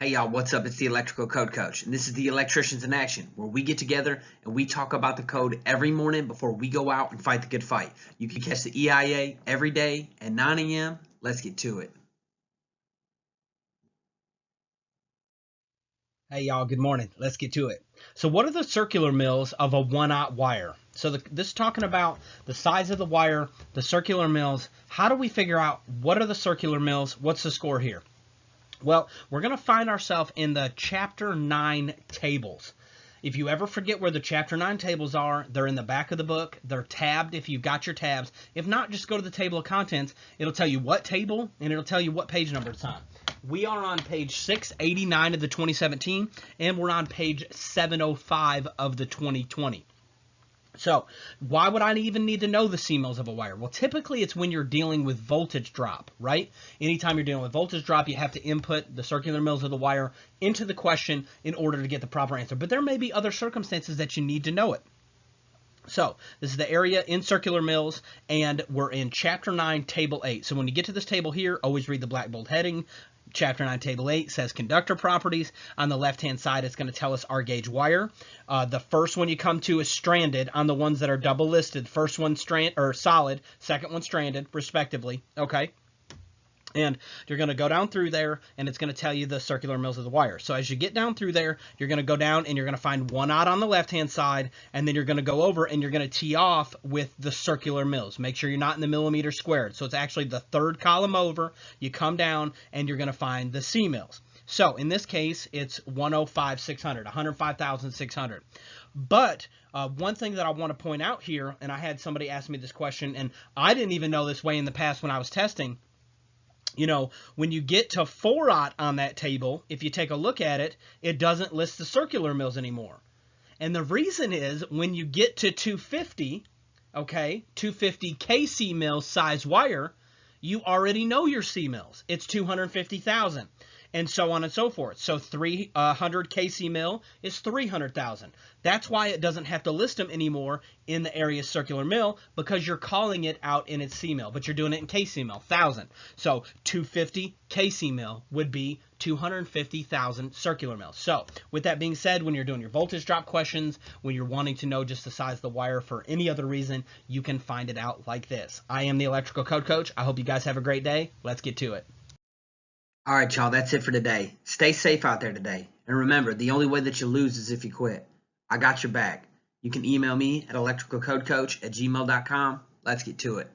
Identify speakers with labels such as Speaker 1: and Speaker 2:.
Speaker 1: Hey y'all, what's up? It's the Electrical Code Coach, and this is the Electricians in Action, where we get together and we talk about the code every morning before we go out and fight the good fight. You can catch the EIA every day at 9 a.m. Let's get to it.
Speaker 2: Hey y'all, good morning. Let's get to it. So what are the circular mills of a 1/0 wire? So this is talking about the size of the wire, the circular mills. How do we figure out what are the circular mills? What's the score here? Well, we're going to find ourselves in the Chapter 9 tables. If you ever forget where the Chapter 9 tables are, they're in the back of the book. They're tabbed if you've got your tabs. If not, just go to the table of contents. It'll tell you what table, and it'll tell you what page number it's on. We are on page 689 of the 2017, and we're on page 705 of the 2020. So why would I even need to know the Cmils of a wire? Well, typically it's when you're dealing with voltage drop, right? Anytime you're dealing with voltage drop, you have to input the circular mills of the wire into the question in order to get the proper answer. But there may be other circumstances that you need to know it. So this is the area in circular mills, and we're in Chapter 9, Table 8. So when you get to this table here, always read the black bold heading. Chapter 9, Table 8 says conductor properties. On the left-hand side, it's going to tell us our gauge wire. The first one you come to is stranded on the ones that are double listed. First one solid, second one stranded, respectively. Okay. And you're going to go down through there, and it's going to tell you the circular mills of the wire. So as you get down through there, you're going to go down, and you're going to find 1/0 on the left-hand side, and then you're going to go over, and you're going to tee off with the circular mills. Make sure you're not in the millimeter squared. So it's actually the third column over. You come down, and you're going to find the Cmils. So in this case, it's 105,600, 105,600. But one thing that I want to point out here, and I had somebody ask me this question, and I didn't even know this way in the past when I was testing. You know, when you get to 4/0 on that table, if you take a look at it, it doesn't list the circular mills anymore. And the reason is when you get to 250, okay, 250 kc mil size wire, you already know your Cmils. It's 250,000 and so on and so forth. So 300 kc mil is 300,000. That's why it doesn't have to list them anymore in the area circular mill, because you're calling it out in its Cmil, but you're doing it in kc mil, 1,000. So 250 kc mil would be 250,000 circular mils. So with that being said, when you're doing your voltage drop questions, when you're wanting to know just the size of the wire for any other reason, you can find it out like this. I am the Electrical Code Coach. I hope you guys have a great day. Let's get to it.
Speaker 1: All right, y'all, that's it for today. Stay safe out there today. And remember, the only way that you lose is if you quit. I got your back. You can email me at electricalcodecoach@gmail.com. Let's get to it.